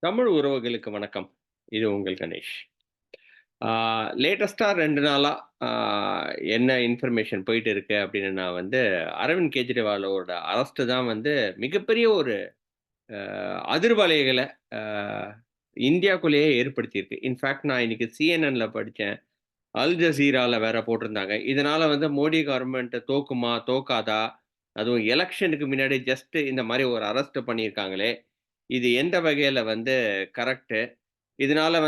தமிழ் உறவுகளுக்கு வணக்கம். இது உங்கள் கணேஷ். ஆ லேட்டஸ்ட்டா 2 நாளா ஆ என்ன இன்ஃபர்மேஷன் போயிட்டு இருக்கு அப்படின்னு நான் அரவிந்த் கெஜ்ரிவாலோட அரெஸ்ட் தான் மிகப்பெரிய ஒரு அதிர்வலைகள அ இந்தியாக்குள்ளேயே ஏற்படுத்தியிருக்கு. இன்ஃபாக்ட் நான் இன்னைக்கு சிஎன்என்ல படிச்சேன். அல் ஜசீரால வேற போட்டிருந்தாங்க. இதனால மோடி கவர்ன்மென்ட் தோக்குமா? தோக்காதா? அதுவும் எலக்ஷனுக்கு முன்னாடி ஜஸ்ட் இந்த மாரி ஒரு அரெஸ்ட் பண்ணியிருக்காங்களே! இது எந்த வகையில கரெக்ட்டு? இதனால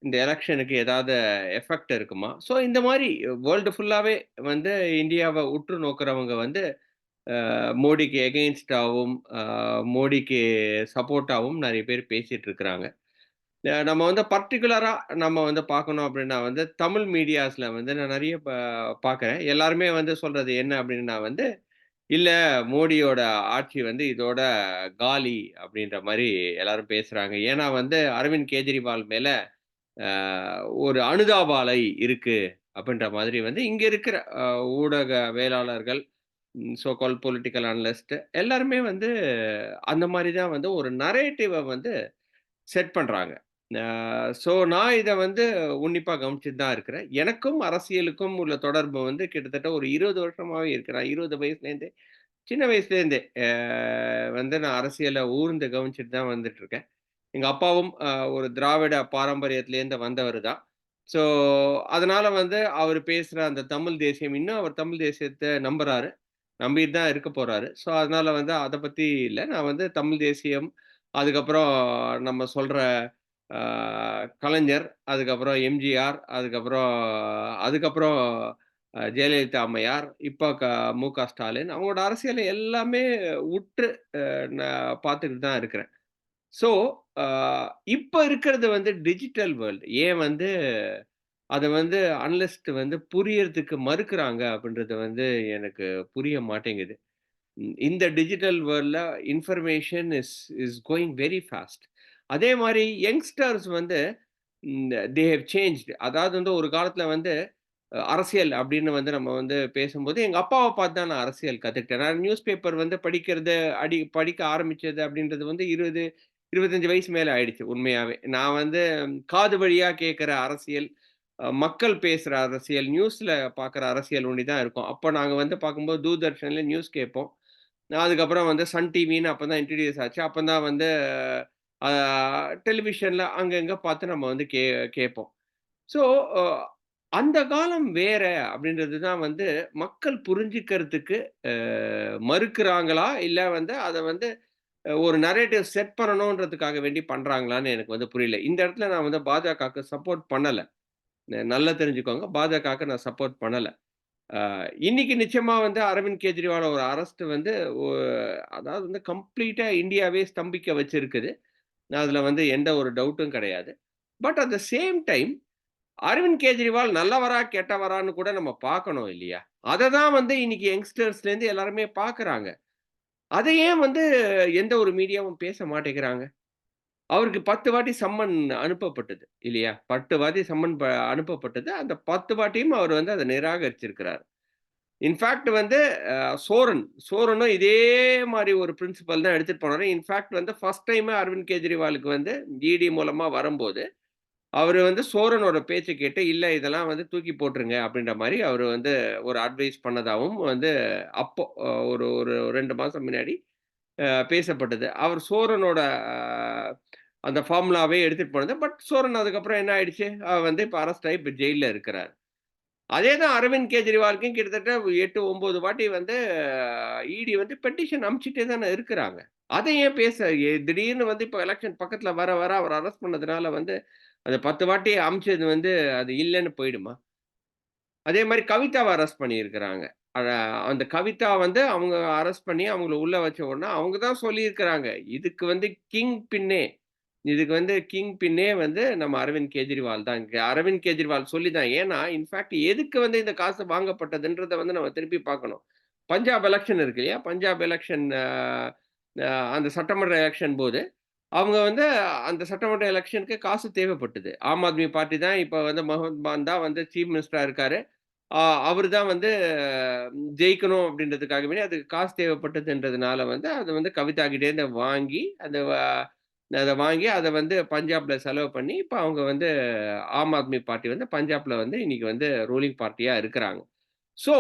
இந்த எலக்ஷனுக்கு ஏதாவது எஃபெக்ட் இருக்குமா? ஸோ இந்த மாரி வேர்ல்டு ஃபுல்லாவே இந்தியாவ உற்று நோக்குறவங்க மோடிக்கு எகெயின்ஸ்டாவும், மோடிக்கு சப்போர்ட்டாவும் நெறைய பேர் பேசிட்டு இருக்கிறாங்க. நம்ம பர்ட்டிகுலரா நம்ம பார்க்கணும் அப்டின்னா தமிழ் மீடியாஸ்ல நான் நெறைய பார்க்குறேன். எல்லாருமே சொல்றது என்ன அப்டின்னா இல்ல மோடியோட ஆட்சி இதோட காலி அப்டின்ற மாரி எல்லாரும் பேசுறாங்க. ஏன்னா அரவிந்த் கெஜ்ரிவால் மேல அ ஒரு அனுதாப அலை இருக்கு அப்டின்ற மாதிரி இங்க இருக்கிற ஊடகவியலாளர்கள், சோ கால்ட் பொலிட்டிக்கல் அனலிஸ்ட் எல்லாருமே அந்த மாரி தான் ஒரு நரேட்டிவ செட் பண்றாங்க. அ ஸோ நான் இத உன்னிப்பா கவனிச்சுட்டு தான் இருக்கிறேன். எனக்கும் அரசியலுக்கும் உள்ள தொடர்பு கிட்டத்தட்ட ஒரு 20 வருஷமாவே இருக்கு. நான் 20 வயசுலேருந்தே சின்ன வயசுலேருந்தே நான் அரசியல ஊர்ந்து கவனிச்சுட்டு தான் வந்துட்டுருக்கேன். எங்க அப்பாவும் ஒரு திராவிட பாரம்பரியத்திலேருந்து வந்தவரு தான். ஸோ, அதனால அவரு பேசுற அந்த தமிழ் தேசியம் இன்னும் அவர் தமிழ் தேசியத்த நம்புறாரு. நம்பிட்டு தான் இருக்க போறாரு. ஸோ, அதனால அத பத்தி இல்ல. நான் தமிழ் தேசியம், அதுக்கப்புறம் நம்ம சொல்ற அ கலைஞர், அதுக்கப்புறம் எம்ஜிஆர், அதுக்கப்புறம் ஜெயலலிதா அம்மையார், இப்ப மு.க. ஸ்டாலின் அவங்களோட அரசியல எல்லாமே உற்று நான் பார்த்துக்கிட்டு தான் இருக்கிறேன். ஸோ, அ இப்ப இருக்கிறது டிஜிட்டல் வேர்ல்ட். ஏன் அத அனலிஸ்ட் புரியறதுக்கு மறுக்கிறாங்க அப்படின்றது எனக்கு புரிய மாட்டேங்குது. இந்த டிஜிட்டல் வேர்ல்ட்ல information is going very fast. அதே மாரி யங்ஸ்டர்ஸ் தே ஹேவ் சேஞ்ச்டு. அதாவது ஒரு காலத்துல அரசியல் அப்படின்னு நம்ம பேசும்போது, எங்க அப்பாவ பார்த்து தான் நான் அரசியல் கத்துக்கிட்டேன். நான் நியூஸ் பேப்பர் படிக்கிறது, படிக்க ஆரம்பிச்சது அப்படின்றது 20, 25 வயசு மேல ஆயிடுச்சு உண்மையாவே. நான் காது வழியா கேட்கிற அரசியல், மக்கள் பேசுற அரசியல், நியூஸ்ல பார்க்குற அரசியல் ஒண்டி தான் இருக்கும். அப்ப நாங்க பார்க்கும்போது தூர்தர்ஷன்ல நியூஸ் கேட்போம். அதுக்கப்புறம் சன் டிவின்னு அப்ப தான் இன்ட்ரோடியூஸ் ஆச்சு. அப்ப தான் அ டெலிவிஷன்ல அங்கங்க பார்த்து நம்ம கேட்போம். ஸோ, அ அந்த காலம் வேற அப்படின்றது தான் மக்கள் புரிஞ்சுக்கிறதுக்கு அ மறுக்கிறாங்களா? இல்ல அத ஒரு நரேட்டிவ் செட் பண்ணணுன்றதுக்காக வேண்டி பண்றாங்களான்னு எனக்கு புரியல. இந்த இடத்துல நான் பாஜகவுக்கு சப்போர்ட் பண்ணல. நல்லா தெரிஞ்சுக்கோங்க. பாஜகவுக்கு நான் சப்போர்ட் பண்ணல. அ இன்னைக்கு நிச்சயமா அரவிந்த் கெஜ்ரிவால் ஒரு அரெஸ்ட் ஒ அதாவது கம்ப்ளீட்டா இந்தியாவே ஸ்தம்பிக்க வச்சிருக்குது. அதுல எந்த ஒரு டவுட்டும் கிடையாது. But at the same time Arvind Kejriwal நல்லவரா, கெட்டவரான்னு கூட நம்ம பார்க்கணும் இல்லையா? அத தான் இன்னைக்கு யங்ஸ்டர்ஸ்லேருந்து எல்லாருமே பார்க்குறாங்க. அத ஏன் எந்த ஒரு மீடியாவும் பேச மாட்டேங்கிறாங்க? அவருக்கு 10 வாட்டி சம்மன் அனுப்பப்பட்டது இல்லையா? 10 வாட்டி சம்மன் அனுப்பப்பட்டது. அந்த 10 வாட்டியும் அவர் அத நிராகரிச்சிருக்கிறார். இன்ஃபாக்ட் சோரனும் இதே மாரி ஒரு பிரின்சிபல் தான் எடுத்துட்டு போனாரு. இன்ஃபாக்ட் ஃபர்ஸ்ட் டைமே அரவிந்த் கெஜ்ரிவாலுக்கு இடி மூலமா வரும்போது அவரு சோரனோட பேச்ச கேட்டு, "இல்ல இதெல்லாம் தூக்கி போட்டுருங்க." அப்படின்ற மாரி அவரு ஒரு அட்வைஸ் பண்ணதாவும் அப்போ ஒரு ஒரு 2 மாசம் முன்னாடி பேசப்பட்டது. அவர் சோரனோட அ அந்த ஃபார்முலாவே எடுத்துட்டு போனது. பட் சோரன் அதுக்கப்புறம் என்ன ஆயிடுச்சு? இப்ப அரெஸ்ட் ஆயி இப்ப ஜெயில்ல இருக்கிறார். அதே தான் அரவிந்த் கெஜ்ரிவாலுக்கும் கிட்டத்தட்ட 8, 9 வாட்டி இடி பெட்டிஷன் அனுப்பிச்சுட்டே தானே இருக்கிறாங்க. அத ஏன் திடீர்னு இப்ப எலக்ஷன் பக்கத்துல வர வர அவர அரெஸ்ட் பண்ணதுனால அந்த 10 வாட்டி அனுப்பிச்சது அது இல்லன்னு போயிடுமா? அதே மாரி கவிதாவ அரெஸ்ட் பண்ணியிருக்கிறாங்க. அ அந்த கவிதா அவங்க அரெஸ்ட் பண்ணி அவங்கள உள்ள வச்ச உடனே அவங்க தான் சொல்லியிருக்கிறாங்க. இதுக்கு கிங் பின்னே இதுக்கு கிங் பின்னே நம்ம அரவிந்த் கெஜ்ரிவால் தான். இங்க அரவிந்த் கெஜ்ரிவால் சொல்லி தான். ஏன்னா, இன்ஃபாக்ட் எதுக்கு இந்த காசு வாங்கப்பட்டதுன்றத நம்ம திருப்பி பார்க்கணும். பஞ்சாப் எலக்ஷன் இருக்கு இல்லையா? பஞ்சாப் எலக்ஷன் அ அ அந்த சட்டமன்ற எலக்ஷன் போது, அவங்க அந்த சட்டமன்ற எலக்ஷனுக்கு காசு தேவைப்பட்டது. ஆம் ஆத்மி பார்ட்டி தான் இப்ப பகவந்த் மான் தான் சீஃப் மினிஸ்டரா இருக்காரு. ஆ அவரு தான் ஜெயிக்கணும் அப்படின்றதுக்காக வேண்டி அதுக்கு காசு தேவைப்பட்டதுன்றதுனால அது கவிதா கிட்டேருந்து வாங்கி, அந்த அத வாங்கி அத வந்து பஞ்சாப்ல செலவு பண்ணி, இப்ப அவங்க வந்து ஆம் ஆத்மி பார்ட்டி வந்து பஞ்சாப்ல வந்து இன்னைக்கு வந்து ரூலிங் பார்ட்டியா இருக்கிறாங்க. ஸோ,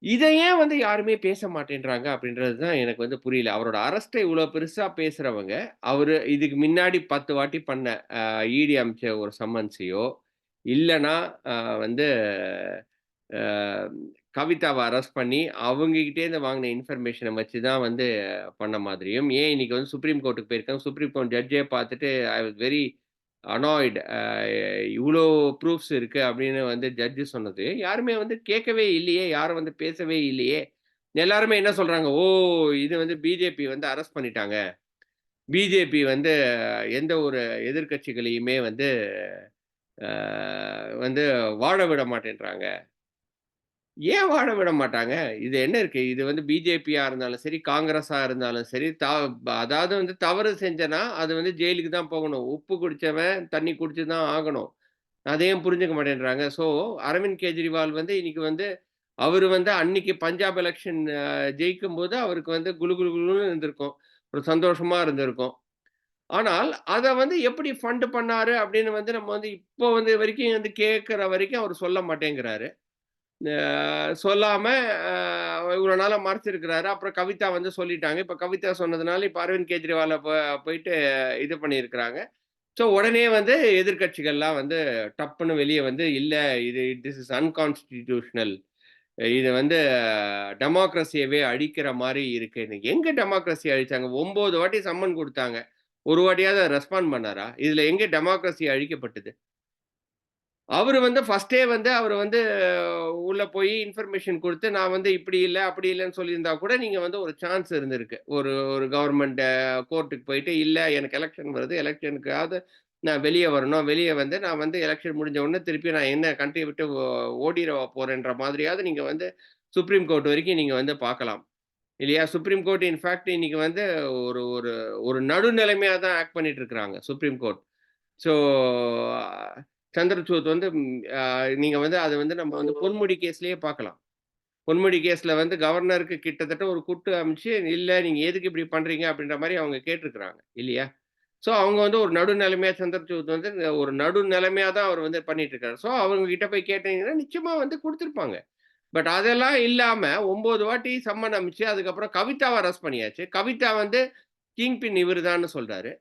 இத ஏன் வந்து யாருமே பேச மாட்டேன்றாங்க அப்படின்றது தான் எனக்கு வந்து புரியல. அவரோட அரெஸ்ட்ட இவ்ளோ பெருசா பேசுறவங்க, அவரு இதுக்கு முன்னாடி 10 வாட்டி பண்ண இடி அனுப்பிச்ச ஒரு சம்மன்ஸையோ, இல்லன்னா அ வந்து அ கவிதாவ அரெஸ்ட் பண்ணி, அவங்ககிட்டேருந்து வாங்குன இன்ஃபர்மேஷன வச்சு தான் வந்து பண்ண மாதிரியும், ஏன் இன்னைக்கு வந்து சுப்ரீம் கோர்ட்க்கு போயிருக்காங்க. சுப்ரீம் கோர்ட் ஜட்ஜே பார்த்துட்டு ஐ வாஸ் வெரி அனாய்ட். இவ்ளோ ப்ரூஃப்ஸ் இருக்கு அப்படின்னு வந்து ஜட்ஜ் சொன்னது, யாருமே வந்து கேட்கவே இல்லையே! யாரும் வந்து பேசவே இல்லையே! எல்லாருமே என்ன சொல்றாங்க, "ஓ! இது வந்து பிஜேபி வந்து அரெஸ்ட் பண்ணிட்டாங்க. பிஜேபி வந்து எந்த ஒரு எதிர்க்கட்சிகளையுமே வந்து அ வந்து வாழ விட மாட்டேன்றாங்க." ஏன் வாழ விட மாட்டாங்க? இது என்ன இருக்கு? இது வந்து பிஜேபியா இருந்தாலும் சரி, காங்கிரஸா இருந்தாலும் சரி, அதாவது வந்து தவறு செஞ்சனா, அது வந்து ஜெயிலுக்கு தான் போகணும். உப்பு குடிச்சவன் தண்ணி குடிச்சு தான் ஆகணும். அத ஏன் புரிஞ்சுக்க மாட்டேன்றாங்க? ஸோ, அரவிந்த் கெஜ்ரிவால் வந்து இன்னைக்கு வந்து அவரு வந்து அன்னைக்கு பஞ்சாப் எலக்ஷன் ஜெயிக்கும்போது அவருக்கு வந்து குளு குளு குளுன்னு இருந்திருக்கும். ஒரு சந்தோஷமா இருந்திருக்கும். ஆனால், அத வந்து எப்படி ஃபண்ட் பண்ணாரு அப்படின்னு வந்து நம்ம வந்து இப்போ வந்து வரைக்கும் வந்து கேட்கிற வரைக்கும் அவரு சொல்ல மாட்டேங்கிறாரு. சொல்லாம இவ்வளோ நாளா மறைச்சிருக்கிறாரு. அப்புறம் கவிதா வந்து சொல்லிட்டாங்க. இப்ப கவிதா சொன்னதுனால, இப்ப அரவிந்த் கெஜ்ரிவால போயிட்டு இது பண்ணியிருக்கிறாங்க. ஸோ உடனே வந்து எதிர்க்கட்சிகள்லாம் வந்து டப்புன்னு வெளிய வந்து, "இல்ல இது திஸ் இஸ் அன்கான்ஸ்டிடியூஷனல். இது வந்து டெமோக்ரஸியவே அழிக்கிற மாரி இருக்குன்னு." எங்க டெமோக்ரஸிய அழிச்சாங்க? 9 வாட்டி சம்மன் குடுத்தாங்க. ஒரு வாட்டியாவது ரெஸ்பாண்ட் பண்ணாரா? இதுல எங்க டெமோக்ரஸி அழிக்கப்பட்டது? அவரு வந்து ஃபர்ஸ்ட்டே வந்து அவரு வந்து உள்ள போய் இன்ஃபர்மேஷன் குடுத்து, நான் வந்து இப்படி இல்ல, அப்படி இல்லன்னு சொல்லியிருந்தா கூட, நீங்க வந்து ஒரு சான்ஸ் இருந்திருக்கு. ஒரு ஒரு கவர்ன்மெண்ட் கோர்ட்டுக்கு போயிட்டு, இல்ல எனக்கு எலக்ஷன் வருது. எலக்ஷனுக்காவது நான் வெளிய வரணும். வெளிய வந்து நான் வந்து எலக்ஷன் முடிஞ்ச உடனே திருப்பி நான் என்ன கண்ட்ரிய விட்டு ஓடிறவா போறேன்ற மாதிரியாவது நீங்க வந்து சுப்ரீம் கோர்ட் வரைக்கும் நீங்க வந்து பார்க்கலாம். இல்லையா? சுப்ரீம் கோர்ட் இன்ஃபாக்ட் இன்னைக்கு வந்து ஒரு ஒரு ஒரு நடுநிலைமையா தான் ஆக்ட் பண்ணிட்டு இருக்கிறாங்க. Supreme court. ஸோ சந்திரசூட் வந்து நீங்க வந்து அது வந்து நம்ம வந்து பொன்முடி கேஸ்லயே பார்க்கலாம். பொன்முடி கேஸ்ல வந்து கவர்னருக்கு கிட்டத்தட்ட ஒரு குட்டு அனுப்பிச்சு, "இல்ல நீங்க எதுக்கு இப்படி பண்றீங்க?" அப்படின்ற மாரி அவங்க கேட்டுருக்கிறாங்க. இல்லையா? ஸோ அவங்க வந்து ஒரு நடுநிலைமையா சந்திரசூட் வந்து ஒரு நடுநிலைமையா தான் அவர் வந்து பண்ணிட்டு இருக்காரு. ஸோ அவங்க கிட்ட போய் கேட்டீங்கன்னா, நிச்சயமா வந்து குடுத்துருப்பாங்க. பட் அதெல்லாம் இல்லாம 9 வாட்டி சம்மன் அனுப்பிச்சு, அதுக்கப்புறம் கவிதாவ அரெஸ்ட் பண்ணியாச்சு. கவிதா வந்து கிங் பின் இவரு தான்னு சொல்றாரு.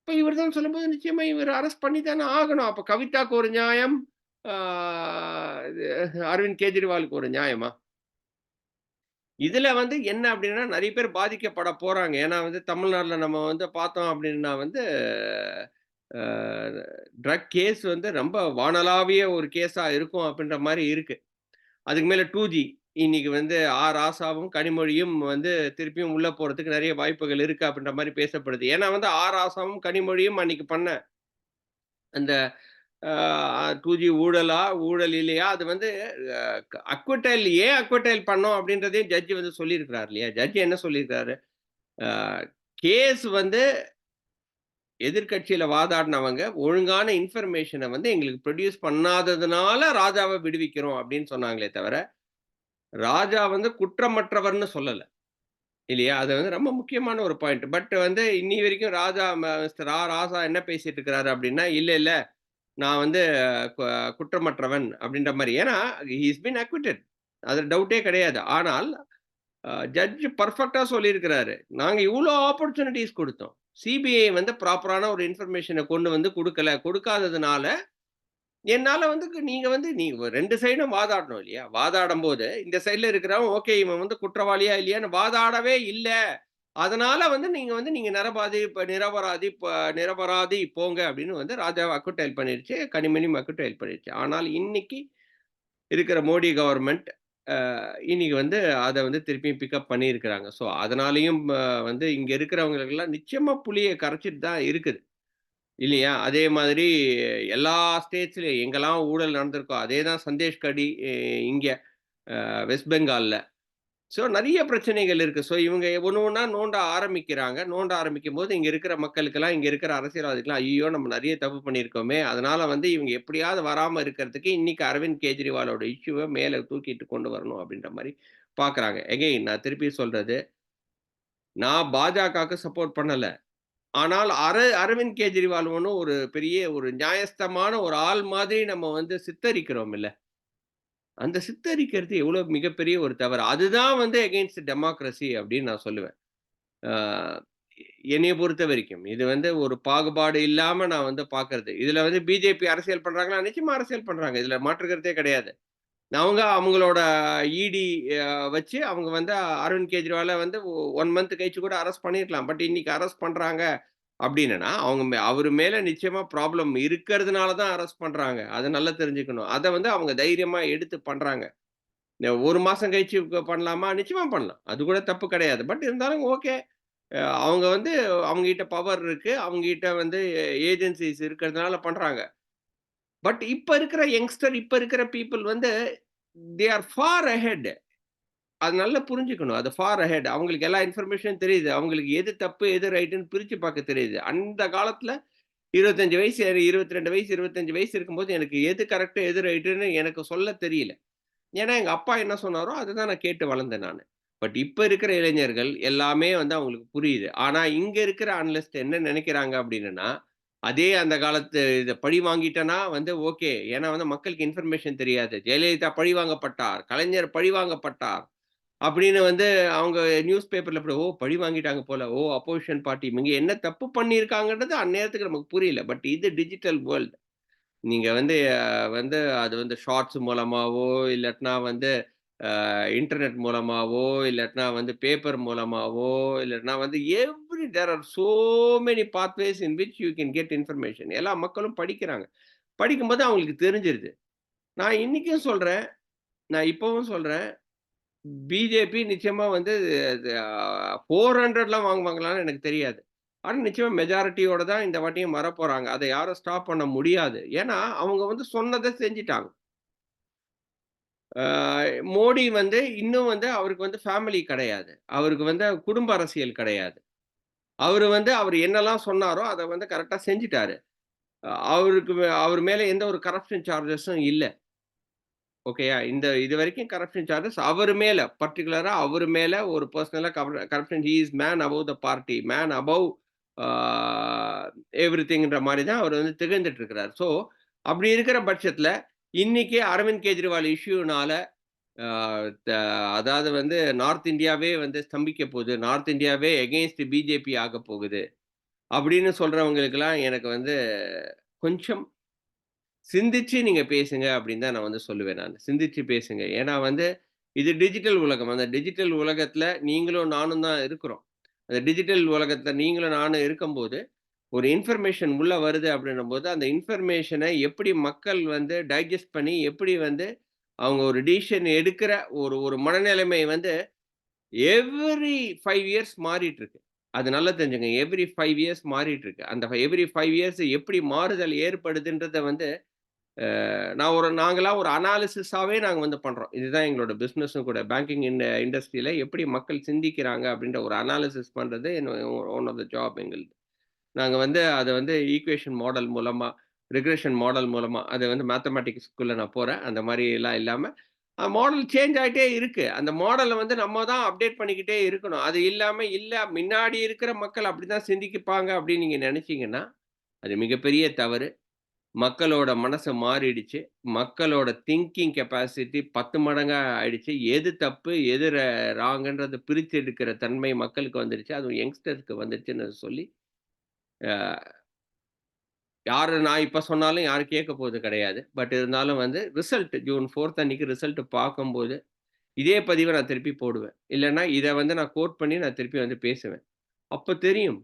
இப்ப இவரு தான் சொல்லும்போது, நிச்சயமா இவர அரெஸ்ட் பண்ணி தானே ஆகணும். அப்ப கவிதாக்கு ஒரு நியாயம், ஆ இது அரவிந்த் கெஜ்ரிவாலுக்கு ஒரு நியாயமா? இதுல வந்து என்ன அப்டின்னா, நெறைய பேர் பாதிக்கப்பட போறாங்க. ஏன்னா வந்து தமிழ்நாட்ல நம்ம வந்து பார்த்தோம் அப்டின்னா வந்து, அ ட்ரக் கேஸ் வந்து ரொம்ப வானளாவிய ஒரு கேஸா இருக்கும் அப்டின்ற மாரி இருக்கு. அதுக்கு மேல 2G இன்னைக்கு வந்து ராசாவும், கனிமொழியும் வந்து திருப்பியும் உள்ள போறதுக்கு நெறைய வாய்ப்புகள் இருக்கு அப்டின்ற மாரி பேசப்படுது. ஏன்னா வந்து ராசாவும், கனிமொழியும் அன்னைக்கு பண்ண அந்த ஆ 2G ஊழலா? ஊழல் இல்லையா? அது வந்து அ அக்விட்டல் ஏன் அக்விட்டல் பண்ணோம் அப்படின்றதையும் ஜட்ஜ் வந்து சொல்லியிருக்கிறார் இல்லையா? ஜட்ஜ் என்ன சொல்லியிருக்காரு? ஆ கேஸ் வந்து எதிர்க்கட்சியில வாதாடினவங்க ஒழுங்கான இன்ஃபர்மேஷன வந்து எங்களுக்கு புரொடியூஸ் பண்ணாததுனால ராஜாவ விடுவிக்கிறோம் அப்படின்னு சொன்னாங்களே தவிர, ராஜா வந்து குற்றமற்றவர்ன்னு சொல்லல. இல்லையா? அது வந்து ரொம்ப முக்கியமான ஒரு பாயிண்ட். பட் வந்து இன்னி வரைக்கும் மிஸ்டர் ராசா என்ன பேசிட்டு இருக்கிறாரு அப்படின்னா, இல்ல, இல்ல நான் வந்து கு குற்றமற்றவன் அப்படின்ற மாரி. ஏன்னா, ஹி இஸ் பீன் அக்விட்டட். அதுல டவுட்டே கிடையாது. ஆனால் ஜட்ஜ் பெர்ஃபெக்ட்டா சொல்லியிருக்கிறாரு. நாங்க இவ்ளோ ஆப்பர்ச்சுனிட்டீஸ் குடுத்தோம். சிபிஐ வந்து ப்ராப்பரான ஒரு இன்ஃபர்மேஷன கொண்டு வந்து குடுக்கல. குடுக்காததுனால, என்னால வந்து நீங்க வந்து 2 சைடும் வாதாடணும் இல்லையா? வாதாடும்போது, இந்த சைட்ல இருக்கிறவன் ஓகே இவன் வந்து குற்றவாளியா இல்லையான்னு வாதாடவே இல்ல. அதனால வந்து நீங்க நிரபராதி போங்க அப்படின்னு வந்து ராஜாவ அக்விட்டல் பண்ணிருச்சு. கனிமொழியும் அக்விட்டல் பண்ணிருச்சு. ஆனால் இன்னைக்கு இருக்கிற மோடி கவர்ன்மென்ட் இன்னைக்கு வந்து அத வந்து திருப்பியும் பிக்கப் பண்ணியிருக்கிறாங்க. ஸோ அதனாலயும் வந்து இங்க இருக்கிறவங்களுக்கெல்லாம் நிச்சயமா புளிய கரைச்சிட்டு தான் இருக்குது. இல்லையா? அதே மாதிரி எல்லா ஸ்டேட்ஸ்லயும் எங்கெல்லாம் ஊழல் நடந்திருக்கோ, அதே தான் சந்தேஷ்கடி இங்க வெஸ்ட் பெங்கால்ல. ஸோ நெறைய பிரச்சனைகள் இருக்கு. ஸோ இவங்க ஒண்ணு ஒண்ணா நோண்ட ஆரம்பிக்கிறாங்க. நோண்ட ஆரம்பிக்கும்போது இங்க இருக்கிற மக்களுக்கெல்லாம், இங்க இருக்கிற அரசியல்வாதிகள்லாம், ஐய்யயோ! நம்ம நெறைய தப்பு பண்ணியிருக்கோமே! அதனால வந்து இவங்க எப்படியாவது வராம இருக்கிறதுக்கு இன்னைக்கு அரவிந்த் கெஜ்ரிவாலோட இஷ்யூவ மேல தூக்கிட்டு கொண்டு வரணும் அப்படின்ற மாரி பார்க்குறாங்க. அகைன் நான் திருப்பி சொல்றது, நான் பாஜகவுக்கு சப்போர்ட் பண்ணல. ஆனால் அரவிந்த் கெஜ்ரிவால் ஒண்ணும் ஒரு பெரிய ஒரு நியாயஸ்தமான ஒரு ஆள் மாதிரி நம்ம வந்து சித்தரிக்கிறோம் இல்ல. அந்த சித்தரிக்கிறது எவ்வளவு மிகப்பெரிய ஒரு தவறு. அதுதான் வந்து அகைன்ஸ்ட் டெமோக்ரசி அப்படின்னு நான் சொல்லுவேன். ஆ என்னைய பொறுத்தவரைக்கும். இது வந்து ஒரு பாகுபாடு இல்லாம நான் வந்து பார்க்கிறது. இதுல வந்து பிஜேபி அரசியல் பண்றாங்களா? நிச்சயமா அரசியல் பண்றாங்க. இதுல மாற்று கருத்தே கிடையாது. அவங்க அவங்களோட இடி வச்சு அவங்க வந்து அரவிந்த் கெஜ்ரிவால வந்து 1 மந்த் கழிச்சு கூட அரெஸ்ட் பண்ணியிருக்கலாம். பட் இன்னைக்கு அரெஸ்ட் பண்றாங்க அப்டின்னா, அவங்க அவரு மேல நிச்சயமா ப்ராப்ளம் இருக்கிறதுனால தான் அரெஸ்ட் பண்றாங்க. அத நல்லா தெரிஞ்சுக்கணும். அத வந்து அவங்க தைரியமா எடுத்து பண்றாங்க. 1 மாசம் கழிச்சு பண்ணலாமா? நிச்சயமா பண்ணலாம். அது கூட தப்பு கிடையாது. பட் இருந்தாலும் ஓகே. அவங்க வந்து அவங்ககிட்ட பவர் இருக்கு. அவங்ககிட்ட வந்து ஏஜென்சிஸ் இருக்கிறதுனால பண்றாங்க. பட் இப்ப இருக்கிற யங்ஸ்டர், இப்ப இருக்கிற பீப்பிள் வந்து தே ஆர் ஃபார் அஹெட். அது நல்லா புரிஞ்சுக்கணும். அது ஃபார் அஹெட். அவங்களுக்கு எல்லா இன்ஃபர்மேஷனும் தெரியுது. அவங்களுக்கு எது தப்பு, எது ரைட்டுன்னு பிரிச்சு பார்க்க தெரியுது. அந்த காலத்துல 25 வயசு, 22 வயசு, 25 வயசு இருக்கும்போது எனக்கு எது கரெக்ட், எது ரைட்டுன்னு எனக்கு சொல்ல தெரியல. ஏன்னா, எங்க அப்பா என்ன சொன்னாரோ, அததான் நான் கேட்டு வளர்ந்தேன் நானு. பட் இப்ப இருக்கிற இளைஞர்கள் எல்லாமே வந்து அவங்களுக்கு புரியுது. ஆனா, இங்க இருக்கிற அனலிஸ்ட் என்ன நினைக்கிறாங்க அப்டின்னா, அதே அந்த காலத்து இத பழி வாங்கிட்டனா வந்து ஓகே. ஏன்னா வந்து மக்களுக்கு இன்ஃபர்மேஷன் தெரியாது. ஜெயலலிதா பழிவாங்கப்பட்டார். கலைஞர் பழிவாங்கப்பட்டார். அப்படின்னு வந்து அவங்க நியூஸ் பேப்பர்ல ஓ! பழி வாங்கிட்டாங்க போல. ஓ! அப்போசிஷன் பார்ட்டி இவங்க என்ன தப்பு பண்ணியிருக்காங்கன்றது அந்நேரத்துக்கு நமக்கு புரியல. பட் இது டிஜிட்டல் வேர்ல்ட். நீங்க வந்து வந்து அது வந்து ஷார்ட்ஸ் மூலமாவோ, இல்லாட்டினா வந்து இன்டர்நெட் மூலமாவோ, இல்லாட்டினா வந்து பேப்பர் மூலமாவோ, இல்லாட்டினா வந்து there are so many pathways in which you can get information. எல்லா மக்களும் படிக்கிறாங்க. படிக்கும்போது அவங்களுக்கு தெரிஞ்சிருது. நான் இன்னைக்கும் சொல்றேன். நான் இப்பவும் சொல்றேன். பிஜேபி நிச்சயமா வந்து அது 400லாம் வாங்குவாங்களான்னு எனக்கு தெரியாது. ஆனா நிச்சயமா மெஜாரிட்டியோட தான் இந்த வாட்டியும் வரப்போறாங்க. அத யாரும் ஸ்டாப் பண்ண முடியாது. ஏன்னா, அவங்க வந்து சொன்னத செஞ்சுட்டாங்க. ஆ மோடி வந்து இன்னும் வந்து அவருக்கு வந்து ஃபேமிலி கிடையாது. அவருக்கு வந்து குடும்ப அரசியல் கிடையாது. அவரு என்னலாம் சொன்னாரோ, அத வந்து கரெக்ட்டா செஞ்சுட்டாரு. அவர் மேல எந்த ஒரு கரப்ஷன் சார்ஜஸும் இல்ல. ஓகேயா? இதுவரைக்கும் கரப்ஷன் சார்ஜஸ் அவரு மேல பர்ட்டிகுலரா அவரு மேல ஒரு பெர்சனலா corruption he is man above the party. Man above a எவ்ரிதிங்ன்ற மாரி தான் அவர் வந்து திகழ்ந்துட்டு இருக்கிறார். ஸோ, அப்படி இருக்கிற பட்சத்தில, இன்னைக்கு அரவிந்த் கெஜ்ரிவால் இஷ்யூனால ஆ த அதாவது வந்து நார்த் இந்தியாவே வந்து ஸ்தம்பிக்க போகுது. நார்த் இந்தியாவே எகெயின்ஸ்ட் பிஜேபி ஆகப் போகுது. அப்படின்னு சொல்றவங்களுக்கெல்லாம் எனக்கு வந்து கொஞ்சம் சிந்திச்சு நீங்க பேசுங்க அப்படின்னு தான் நான் வந்து சொல்லுவேன் நானு. சிந்திச்சு பேசுங்க. ஏன்னா வந்து இது டிஜிட்டல் உலகம். அந்த டிஜிட்டல் உலகத்துல நீங்களும் நானும் தான் இருக்கிறோம். அந்த டிஜிட்டல் உலகத்துல நீங்களும் நானும் இருக்கும்போது, ஒரு இன்ஃபர்மேஷன் உள்ள வருது அப்படின்னும்போது, அந்த இன்ஃபர்மேஷன எப்படி மக்கள் வந்து டைஜஸ்ட் பண்ணி, எப்படி வந்து அவங்க ஒரு டிசிஷன் எடுக்கிற ஒரு ஒரு மனநிலைமை வந்து எவ்ரி 5 இயர்ஸ் மாறிட்டு இருக்கு. அது நல்லா தெரிஞ்சுங்க. எவ்ரி 5 இயர்ஸ் மாறிட்டு இருக்கு. அந்த எவ்ரி 5 இயர்ஸ் எப்படி மாறுதல் ஏற்படுதுன்றத வந்து நாங்கலாம் ஒரு அனாலிசிஸாவே நாங்க வந்து பண்றோம். இதுதான் எங்களோட பிசினஸும் கூட. பேங்கிங் இண்டஸ்ட்ரியில எப்படி மக்கள் சிந்திக்கிறாங்க அப்படின்ற ஒரு அனாலிசிஸ் பண்றது ஒன் ஆஃப் த ஜாப் எங்களுது. நாங்க வந்து அத வந்து ஈக்குவேஷன் மாடல் மூலமா, ரிக்ரஷன் மாடல் மூலமா அத வந்து மேத்தமேட்டிக்ஸ்க்குள்ள நான் போறேன். அந்த மாரிலாம் இல்லாம, மாடல் சேஞ்ச் ஆயிட்டே இருக்கு. அந்த மாடல வந்து நம்ம தான் அப்டேட் பண்ணிக்கிட்டே இருக்கணும். அது இல்லாம, முன்னாடி இருக்கிற மக்கள் அப்படிதான் சிந்திப்பாங்க அப்படின்னு நீங்க நெனச்சீங்கன்னா, அது மிகப்பெரிய தவறு. மக்களோட மனசு மாறிடுச்சு. மக்களோட திங்கிங் கெப்பாசிட்டி 10 மடங்கா ஆயிடுச்சு. எது தப்பு, எது ராங்குன்றத பிரிச்சு எடுக்கிற தன்மை மக்களுக்கு வந்துருச்சு. அதுவும் யங்ஸ்டர்ஸ்க்கு வந்துருச்சுன்னு சொல்லி, அ யாரு நான் இப்ப சொன்னாலும் யாரும் கேட்க போறது கிடையாது. பட் இருந்தாலும் வந்து ரிசல்ட் ஜூன் 4த் அன்னைக்கு ரிசல்ட் பார்க்கும்போது, இதே பதிவ நான் திருப்பி போடுவேன். இல்லன்னா இத வந்து நான் கோட் பண்ணி நான் திருப்பி வந்து பேசுவேன். அப்ப தெரியும்.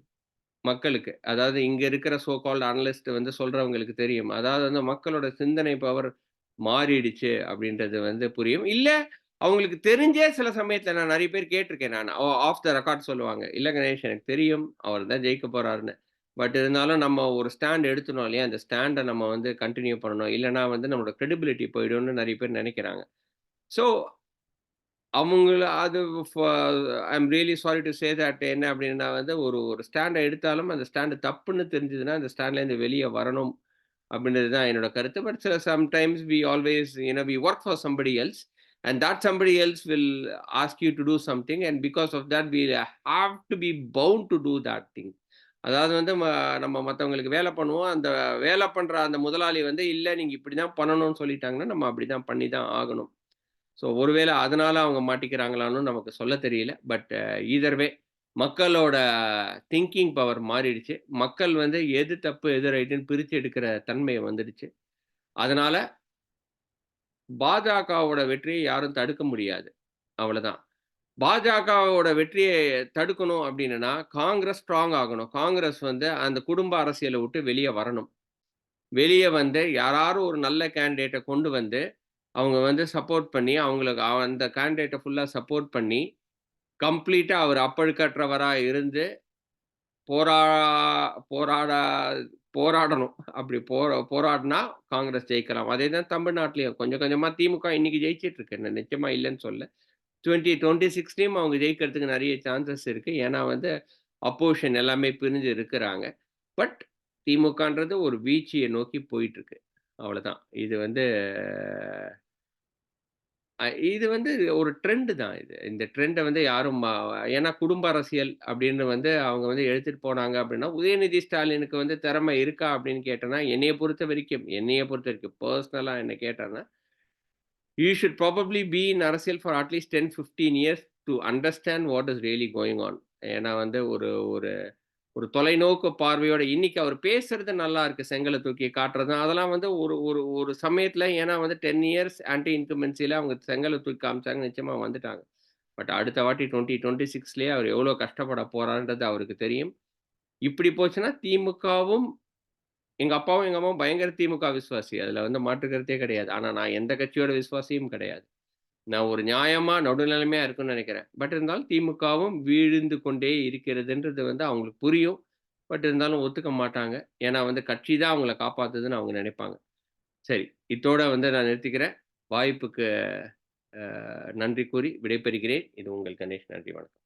மக்களுக்கு. அதாவது இங்க இருக்கிற சோ கால்ட் அனலிஸ்ட் வந்து சொல்றவங்களுக்கு தெரியும். அதாவது வந்து மக்களோட சிந்தனை பவர் மாறிடுச்சு அப்படின்றது வந்து புரியும். இல்ல அவங்களுக்கு தெரிஞ்சே சில சமயத்துல நான் நெறைய பேர் கேட்டுருக்கேன் நானு. ஆஃப் த ரெக்கார்ட் சொல்லுவாங்க. "இல்ல கணேஷ் எனக்கு தெரியும். அவர் தான் ஜெயிக்க போறாருன்னு. பட் இருந்தாலும் நம்ம ஒரு ஸ்டாண்ட் எடுத்துட்டோம் இல்லையா? அந்த ஸ்டாண்ட நம்ம வந்து கன்டின்யூ பண்ணணும். இல்லன்னா வந்து நம்மளோட கிரெடிபிலிட்டி போயிடும்னு" நெறைய பேர் நெனைக்கிறாங்க. ஸோ அவங்கள அது I am really sorry to say that என்ன அப்டின்னா வந்து ஒரு ஒரு ஸ்டாண்ட எடுத்தாலும், அந்த ஸ்டாண்ட் தப்புன்னு தெரிஞ்சதுன்னா, அந்த ஸ்டாண்ட்லேருந்து வெளிய வரணும் அப்டின்றது தான் என்னோட கருத்து. But sometimes we always we work for somebody else and that somebody else will ask you to do something and because of that we have to be bound to do that thing. அதாவது வந்து நம்ம மத்தவங்களுக்கு வேலை பண்ணுவோம். அந்த வேலை பண்ற அந்த முதலாளி வந்து, "இல்ல நீங்க இப்படிதான் பண்ணணும்னு" சொல்லிட்டாங்கன்னா, நம்ம அப்படிதான் பண்ணி தான் ஆகணும். ஸோ ஒருவேளை அதனால அவங்க மாட்டிக்கிறாங்களான்னு நமக்கு சொல்ல தெரியல. பட் ஈதர் வே மக்களோட திங்கிங் பவர் மாறிடுச்சு. மக்கள் வந்து எது தப்பு, எது ரைட்டுன்னு பிரிச்சு எடுக்கிற தன்மை வந்துடுச்சு. அதனால பாஜகவோட வெற்றிய யாரும் தடுக்க முடியாது. அவ்வளதான். பாஜகவோட வெற்றிய தடுக்கணும் அப்டின்னா, காங்கிரஸ் ஸ்ட்ராங் ஆகணும். காங்கிரஸ் வந்து அந்த குடும்ப அரசியல விட்டு வெளிய வரணும். வெளிய வந்து யாராவது ஒரு நல்ல கேண்டிடேட்ட கொண்டு வந்து, அவங்க வந்து சப்போர்ட் பண்ணி, அவங்களுக்கு அந்த கேண்டிடேட்ட ஃபுல்லா சப்போர்ட் பண்ணி, கம்ப்ளீட்டா அவர் அப்பழுக்கற்றவரா இருந்து, போரா போராடா போராடணும். அப்படி போராடுனா காங்கிரஸ் ஜெயிக்கலாம். அதே தான் தமிழ்நாட்டிலயும். கொஞ்சம் கொஞ்சமா திமுக இன்னைக்கு ஜெயிச்சிட்டு இருக்கு. நான் நிச்சயமா இல்லன்னு சொல்லல. 2026லயும் அவங்க ஜெயிக்கிறதுக்கு நெறைய சான்சஸ் இருக்கு. ஏன்னா வந்து அப்போசிஷன் எல்லாமே பிரிஞ்சு இருக்கிறாங்க. பட் திமுகன்றது ஒரு வீழ்ச்சிய நோக்கி போயிட்டுருக்கு. அவ்வளதான். இது வந்து ஒரு ட்ரெண்ட் தான் இது. இந்த ட்ரெண்ட வந்து யாரும் ஏன்னா குடும்ப அரசியல் அப்படின்னு வந்து அவங்க வந்து எடுத்துட்டு போனாங்க அப்படின்னா, உதயநிதி ஸ்டாலினுக்கு வந்து திறமை இருக்கா அப்படின்னு கேட்டனா, என்னைய பொறுத்தவரைக்கும் பெர்சனலா என்ன கேட்டான்னா, you should probably be in அரசியல் ஃபார் அட்லீஸ்ட் 10, 15 years to understand what is really going on. ஏன்னா வந்து ஒரு ஒரு ஒரு தொலைநோக்கு பார்வையோட இன்னைக்கு அவர் பேசுறது நல்லா இருக்கு. செங்கல தூக்கி காட்டுறது. அதெல்லாம் வந்து ஒரு ஒரு ஒரு சமயத்துல ஏன்னா வந்து 10 இயர்ஸ் ஆன்டி இன்கம்பன்சில அவங்க செங்கல தூக்கி காமிச்சாங்க. நிச்சயமா வந்துட்டாங்க. பட் அடுத்த வாட்டி 2026லயே அவர் எவ்வளோ கஷ்டப்பட போறார்ன்றது அவருக்கு தெரியும். இப்படி போச்சுன்னா திமுகவும் எங்க அப்பாவும், எங்க அம்மாவும் பயங்கர திமுக விசுவாசி. அதுல வந்து மாற்று கருத்தே கிடையாது. ஆனா நான் எந்த கட்சியோட விசுவாசியும் கிடையாது. நான் ஒரு நியாயமா, நடுநிலைமையா இருக்குன்னு நெனைக்கிறேன். பட் இருந்தாலும் திமுகவும் வீழ்ந்து கொண்டே இருக்கிறதுன்றது வந்து அவங்களுக்கு புரியும். பட் இருந்தாலும் ஒத்துக்க மாட்டாங்க. ஏன்னா வந்து கட்சி தான் அவங்கள காப்பாத்துதுன்னு அவங்க நெனைப்பாங்க. சரி, இத்தோட வந்து நான் நிறுத்திக்கிறேன். வாய்ப்புக்கு நன்றி கூறி விடைபெறுகிறேன். இது உங்கள் கணேஷ். நன்றி, வணக்கம்.